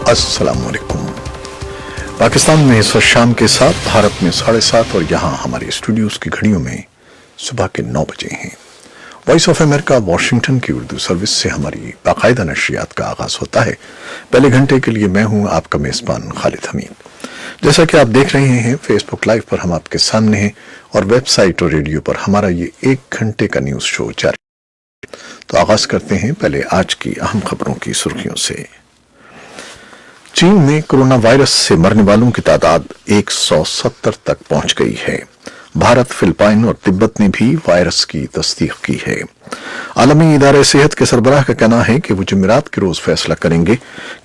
अस्सलाम वालेकुम। पाकिस्तान में इस वक्त शाम के 7, भारत में 7:30 और यहाँ हमारे स्टूडियोज की घड़ियों में सुबह के 9 बजे हैं। वॉइस ऑफ अमेरिका वाशिंगटन की उर्दू सर्विस से हमारी बाकायदा नशरियात का आगाज होता है। पहले घंटे के लिए मैं हूँ आपका मेज़बान खालिद हमीद। जैसा कि आप देख रहे हैं, फेसबुक लाइव पर हम आपके सामने हैं और वेबसाइट और रेडियो पर हमारा ये 1 घंटे का न्यूज़ शो जारी। तो आगाज करते हैं पहले आज की अहम खबरों की सुर्खियों से। चीन में कोरोना वायरस से मरने वालों की तादाद 170 तक पहुंच गई है। भारत, फिलिपाइन और तिब्बत ने भी वायरस की तस्दीक की है। आलमी इदारे सेहत के सरबराह का कहना है कि वो जुमेरात के रोज फैसला करेंगे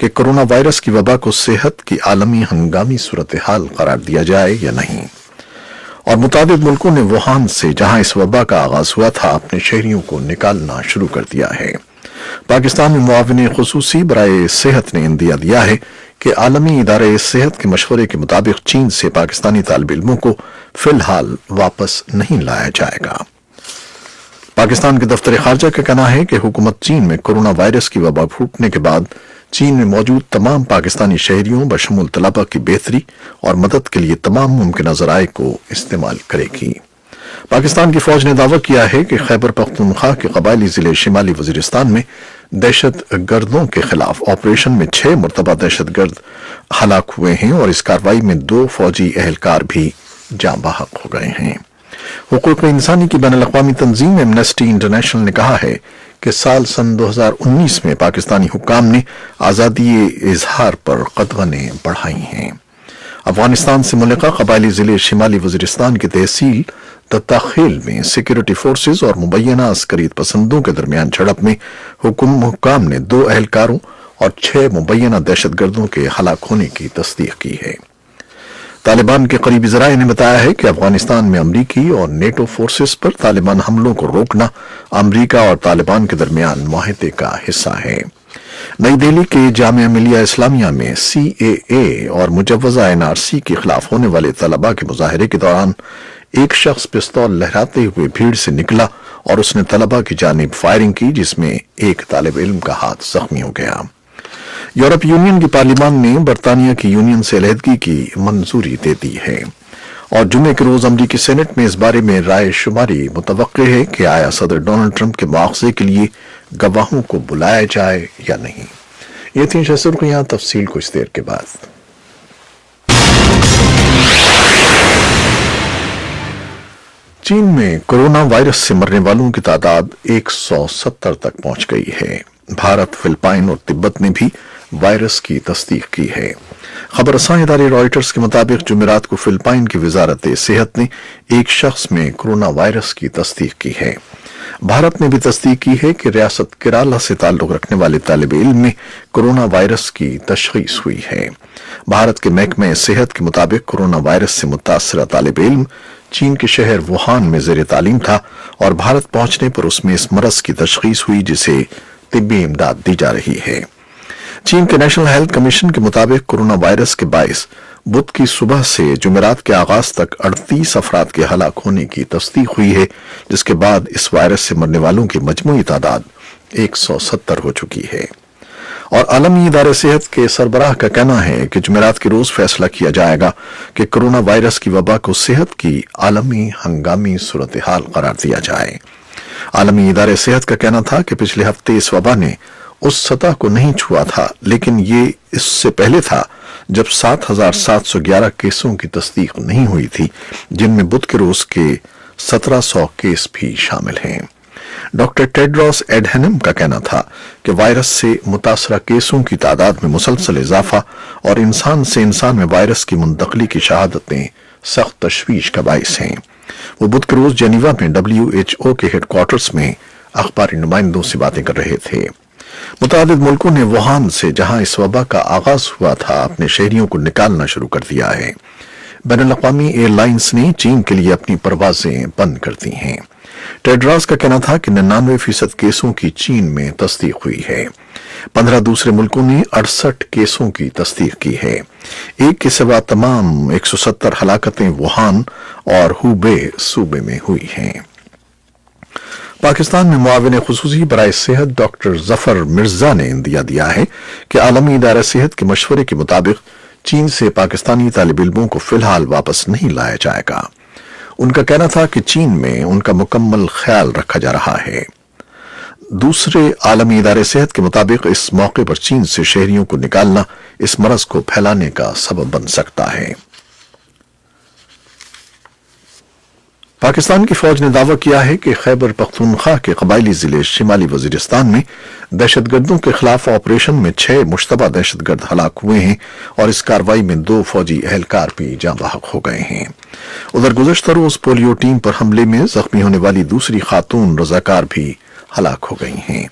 कि कोरोना वायरस की वबा को सेहत की आलमी हंगामी सूरत हाल करार दिया जाए या नहीं। और मुताबिक मुल्कों ने वुहान से, जहां इस वबा का आगाज हुआ था, अपने शहरियों को निकालना शुरू कर दिया है। पाकिस्तान में मुआविन खुसूसी बराए सेहत ने इंदिया दिया है कि आलमी इदारे सेहत के मशवरे के मुताबिक चीन से पाकिस्तानी तालिब इल्मों को फिलहाल वापस नहीं लाया जाएगा। पाकिस्तान के दफ्तर खारजा का कहना है कि हुकूमत चीन में कोरोना वायरस की वबा फूटने के बाद चीन में मौजूद तमाम पाकिस्तानी शहरियों बशमूल तलबा की बेहतरी और मदद के लिए तमाम मुमकिन ज़राए को इस्तेमाल करेगी। पाकिस्तान की फौज ने दावा किया है कि खैबर पख्तूनख्वा के कबायली जिले शिमाली वजीरिस्तान में दहशत गर्दों के खिलाफ ऑपरेशन में 6 मरतबा दहशत गर्द हलाक हुए हैं और इस कार्रवाई में 2 फौजी एहलकार भी जाँ बहक हो गए हैं। हुकूक इंसानी की बैनुल अक़वामी तंजीम एमनेस्टी इंटरनेशनल ने कहा है कि सन 2019 में पाकिस्तानी हुक्काम ने आज़ादी इजहार पर कदगनें बढ़ाई हैं। अफगानिस्तान से मुल्का कबायली जिले शिमाली वजीरिस्तान की तहसील तत्ताखेल में सिक्योरिटी फोर्सेज और मुबैना अस्करी पसंदों के दरमियान झड़प में हुक्काम ने 2 एहलकारों और 6 मुबैना दहशत गर्दों के हलाक होने की तस्दीक की है। तालिबान के करीबी ज़राए ने बताया है कि अफगानिस्तान में अमरीकी और नेटो फोर्सेस पर तालिबान हमलों को रोकना अमरीका और तालिबान के दरमियान मुआहदे का हिस्सा है। नई दिल्ली के जामिया मिलिया इस्लामिया में CAA और मुजव्वजा NRC के खिलाफ होने वाले तलबा के मुजाहरे के दौरान एक शख्स पिस्तौल लहराते हुए भीड़ से निकला और उसने तलबा की जानिब फायरिंग की, जिसमें एक तालिब इल्म का हाथ जख्मी हो गया। यूरोप यूनियन की पार्लियामान ने बरतानिया की यूनियन से अलहदगी की मंजूरी दे दी है और जुमे के रोज अमरीकी सेनेट में इस बारे में राय शुमारी मुतवक्के है कि आया सदर डोनाल्ड ट्रंप के मुआवजे के लिए गवाहों को बुलाया जाए या नहीं। ये थी सुर्खियां, तफसील कुछ देर के बाद। चीन में कोरोना वायरस से मरने वालों की तादाद 170 तक पहुंच गई है। भारत, फिलिपाइन और तिब्बत ने भी वायरस की तस्दीक की है। खबर रसां इदारे रॉयटर्स के मुताबिक जुमेरात को फिलिपाइन की वजारत सेहत ने एक शख्स में कोरोना वायरस की तस्दीक की है। भारत ने भी तस्दीक की है कि रियासत केरला से ताल्लुक रखने वाले तालिब इल्म में कोरोना वायरस की तशखीस हुई है। भारत के महकमे सेहत के मुताबिक कोरोना वायरस से मुतासरा तालिब इल्म चीन के शहर वुहान में ज़ेर तालीम था और भारत पहुंचने पर उसमें इस मरज की तशखीस हुई, जिसे तिब्बी इमदाद दी जा रही है। चीन के नेशनल हेल्थ कमीशन के मुताबिक कोरोना वायरस के बायस बुध की सुबह से जुमेरात के आगाज तक 38 अफराद के हलाक होने की तस्दीक हुई है, जिसके बाद इस वायरस से मरने वालों की मजमूई तादाद 170 हो चुकी है। और आलमी इदारे सेहत के सरबराह का कहना है कि जुमेरात के रोज फैसला किया जाएगा कि कोरोना वायरस की वबा को सेहत की आलमी हंगामी सूरत हाल करार दिया जाए। आलमी इदारे सेहत का कहना था कि पिछले हफ्ते इस वबा ने उस सतह को नहीं छुआ था, लेकिन ये इससे पहले था जब 7,711 केसों की तस्दीक नहीं हुई थी, जिनमें बुध के रोज के 1700 केस भी शामिल हैं। डॉक्टर टेड्रोस एडहेनम का कहना था कि वायरस से मुतासरा केसों की तादाद में मुसलसल इजाफा और इंसान से इंसान में वायरस की मुंतकली की शहादतें सख्त तशवीश का बाइस हैं। वो बुध के रोज जेनीवा में WHO के हेडक्वार्टर्स में अखबारी नुमाइंदों से बातें कर रहे थे। मुतादिद मुल्कों ने वुहान से, जहां इस वबा का आगाज हुआ था, अपने शहरियों को निकालना शुरू कर दिया है। बैनुल अक़वामी एयरलाइंस ने चीन के लिए अपनी परवाजें बंद कर दी हैं। टेड्रोस का कहना था कि 99% केसों की चीन में तस्दीक हुई है। 15 दूसरे मुल्कों ने 68 केसों की तस्दीक की है। एक के सिवा तमाम 170 हलाकतें वुहान और हुबे सूबे में हुई हैं। पाकिस्तान में मुआविन खुसूसी बराए सेहत डॉक्टर जफर मिर्जा ने इंदिया दिया है कि आलमी इदारा सेहत के मशवरे के मुताबिक चीन से पाकिस्तानी तालिब इल्मों को फिलहाल वापस नहीं लाया जाएगा। उनका कहना था कि चीन में उनका मुकम्मल ख्याल रखा जा रहा है। दूसरे आलमी इदारे सेहत के मुताबिक इस मौके पर चीन से शहरियों को निकालना इस मरज को फैलाने का सबब बन सकता है। पाकिस्तान की फौज ने दावा किया है कि खैबर पख्तूनख्वा के कबायली जिले शिमाली वजीरिस्तान में दहशतगर्दों के खिलाफ ऑपरेशन में 6 मुश्तबा दहशतगर्द हलाक हुए हैं और इस कार्रवाई में 2 फौजी एहलकार भी जाँ बहक हो गए हैं। उधर गुज़श्ता रोज पोलियो टीम पर हमले में जख्मी होने वाली दूसरी खातून रजाकार भी हलाक हो गई हैं।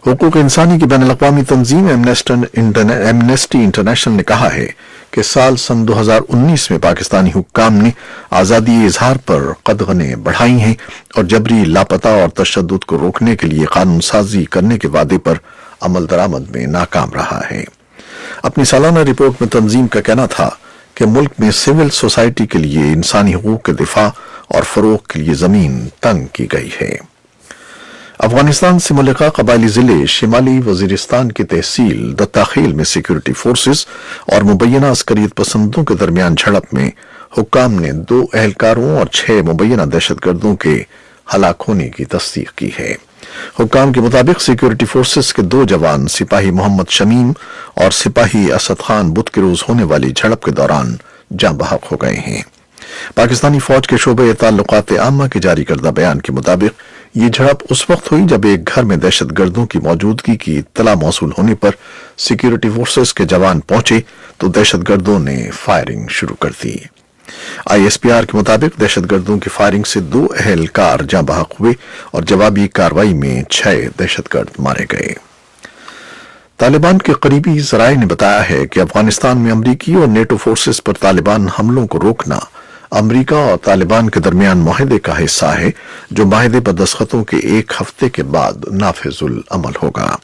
हुकूक इंसानी की बैनुल-अक़वामी तंजीम एमनेस्टी इंटरनेशनल ने कहा है कि सन 2019 में पाकिस्तानी हुक्काम ने आज़ादी इजहार पर कदगने बढ़ाई हैं और जबरी लापता और तशद्दुद को रोकने के लिए कानून साजी करने के वादे पर अमल दरामद में नाकाम रहा है। अपनी सालाना रिपोर्ट में तंजीम का कहना था कि मुल्क में सिविल सोसाइटी के लिए इंसानी हुकूक के दिफा और फरोग के लिए जमीन तंग की गई है। अफगानिस्तान से मुल्का कबायली जिले शिमाली वजीरिस्तान की तहसील दत्ताखेल में सिक्योरिटी फोर्सेस और मुबैना अस्करियत पसंदों के दरमियान झड़प में हुक्काम ने 2 एहलकारों और 6 मुबैना दहशतगर्दों के हलाक होने की तस्दीक की है। हुक्काम के मुताबिक सिक्योरिटी फोर्सेस के 2 जवान सिपाही मोहम्मद शमीम और सिपाही असद खान बुध के रोज होने वाली झड़प के दौरान जाँ बहक हो गए हैं। पाकिस्तानी फौज के शोबे ताल्लुकात आमा के जारी करदा बयान के मुताबिक ये झड़प उस वक्त हुई जब एक घर में दहशतगर्दों की मौजूदगी की इत्तला मौसूल होने पर सिक्योरिटी फोर्सेस के जवान पहुंचे तो दहशतगर्दों ने फायरिंग शुरू कर दी। ISPR के मुताबिक दहशतगर्दों की फायरिंग से 2 एहलकार जाँ बहक हुए और जवाबी कार्रवाई में 6 दहशतगर्द मारे गए। तालिबान के करीबी जराये ने बताया है कि अफगानिस्तान में अमरीकी और नेटो फोर्सेस पर तालिबान हमलों को रोकना अमरीका और तालिबान के दरमियान मुआहदे का हिस्सा है, जो मुआहदे पर दस्तखतों के 1 हफ्ते के बाद नाफिजुल अमल होगा।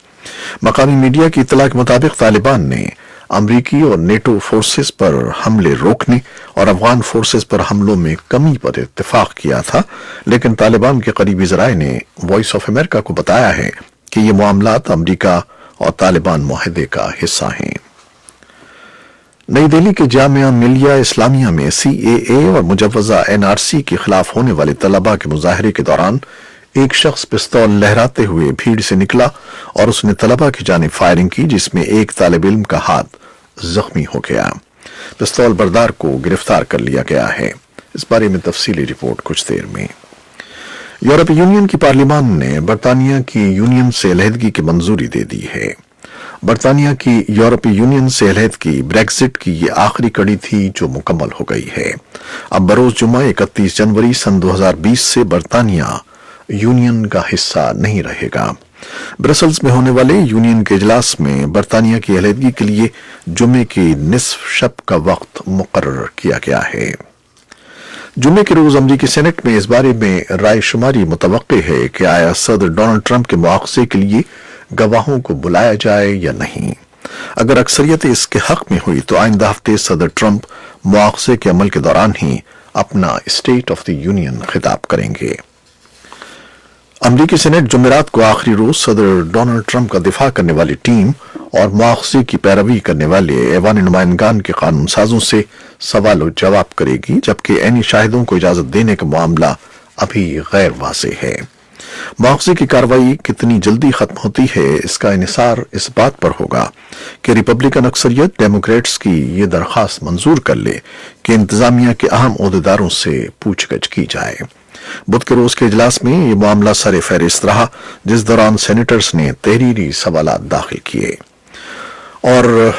मकामी मीडिया की इत्तला के मुताबिक तालिबान ने अमरीकी और नेटो फोर्सेस पर हमले रोकने और अफगान फोर्सेस पर हमलों में कमी पर इत्तेफाक किया था, लेकिन तालिबान के करीबी जराये ने वॉइस ऑफ अमेरिका को बताया है कि ये मामलात अमरीका और तालिबान मुआहदे का हिस्सा हैं। नई दिल्ली के जामिया मिलिया इस्लामिया में CAA और मुजव्वजा NRC के खिलाफ होने वाले तलबा के मुजाहरे के दौरान एक शख्स पिस्तौल लहराते हुए भीड़ से निकला और उसने तलबा की जानिब फायरिंग की, जिसमें एक तालिब इल्म का हाथ जख्मी हो गया। पिस्तौल बरदार को गिरफ्तार कर लिया गया है। इस बारे में तफसीली रिपोर्ट कुछ देर में। यूरोपीय यूनियन की पार्लियामान ने बरतानिया की यूनियन से अलहदगी की मंजूरी दे दी है। बरतानिया की यूरोपीय यूनियन से अलहदगी ब्रेक्जिट की ये आखिरी कड़ी थी जो मुकम्मल हो गई है। अब बरोज जुमा 31 जनवरी सन 2020 से बरतानिया यूनियन का हिस्सा नहीं रहेगा। ब्रसल्स में होने वाले यूनियन के इजलास में बरतानिया की अलहदगी के लिए जुमे की निसफ शब का वक्त मुकर्रर किया गया है। जुमे के रोज अमरीकी सेनेट में इस बारे में राय शुमारी मुतवक्के है कि आया सदर डोनाल्ड ट्रंप के मुआवजे के लिए गवाहों को बुलाया जाए या नहीं। अगर अक्सरियत इसके हक में हुई तो आइंदा हफ्ते सदर ट्रंप मुआवजे के अमल के दौरान ही अपना स्टेट ऑफ द यूनियन खिताब करेंगे। अमरीकी सेनेट जुमेरात को आखिरी रोज सदर डोनाल्ड ट्रंप का दिफा करने वाली टीम और मुआवजे की पैरवी करने वाले ऐवान नुमाइंदगान के कानून साजों से सवाल और जवाब करेगी, जबकि ऐनी शाहिदों को इजाजत देने का मामला अभी गैर वाज़ेह है। मुआवजे की कार्रवाई कितनी जल्दी खत्म होती है, इसका इन्हिसार इस बात पर होगा कि रिपब्लिकन अक्सरियत डेमोक्रेट्स की ये दरख्वास्त मंजूर कर ले कि इंतजामिया के अहम ओहदेदारों से पूछगछ की जाए। बुध के रोज के इजलास में ये मामला सरे फहरिस्त रहा, जिस दौरान सेनेटर्स ने तहरीरी सवालात दाखिल किए और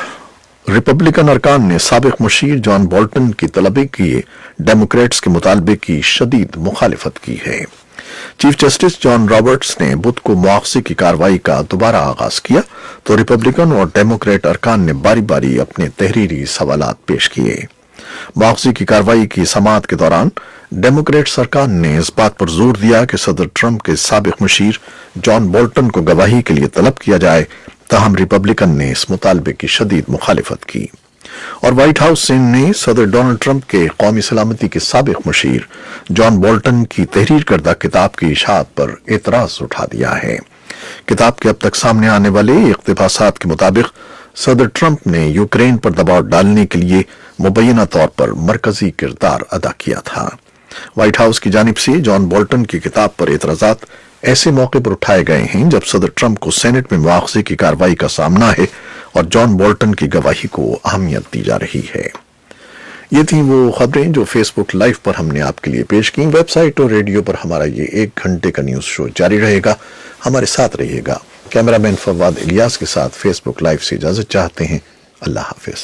रिपब्लिकन अरकान ने साबिक मुशीर जॉन बोल्टन की तलबी किए डेमोक्रेट्स के मुतालबे की शदीद मुखालिफत की है। चीफ जस्टिस जॉन रॉबर्ट्स ने बुध को मुआवजे की कार्रवाई का दोबारा आगाज किया तो रिपब्लिकन और डेमोक्रेट अरकान ने बारी बारी अपने तहरीरी सवालात पेश किए। मुआवजे की कार्रवाई की समाअत के दौरान डेमोक्रेट सरकार ने इस बात पर जोर दिया कि सदर ट्रंप के साबिक मुशीर जॉन बोल्टन को गवाही के लिए तलब किया जाए, ताहम रिपब्लिकन ने इस मुतालबे की शदीद मुखालिफत की। اور وائٹ ہاؤس نے صدر ڈونلڈ ٹرمپ کے قومی سلامتی کے سابق مشیر جان بولٹن کی تحریر کردہ کتاب کی اشاعت پر اعتراض اٹھا دیا ہے۔ کتاب کے اب تک سامنے آنے والے اقتباسات کے مطابق صدر ٹرمپ نے یوکرین پر دباؤ ڈالنے کے لیے مبینہ طور پر مرکزی کردار ادا کیا تھا۔ وائٹ ہاؤس کی جانب سے جان بولٹن کی کتاب پر اعتراضات ایسے موقع پر اٹھائے گئے ہیں جب صدر ٹرمپ کو سینٹ میں مواخذے کی کارروائی کا سامنا ہے اور جان بولٹن کی گواہی کو اہمیت دی جا رہی ہے۔ یہ تھیں وہ خبریں جو فیس بک لائیو پر ہم نے آپ کے لیے پیش کی۔ ویب سائٹ اور ریڈیو پر ہمارا یہ 1 گھنٹے کا نیوز شو جاری رہے گا، ہمارے ساتھ رہیے گا۔ کیمرہ مین فواد الیاس کے ساتھ فیس بک لائیو سے اجازت چاہتے ہیں۔ اللہ حافظ۔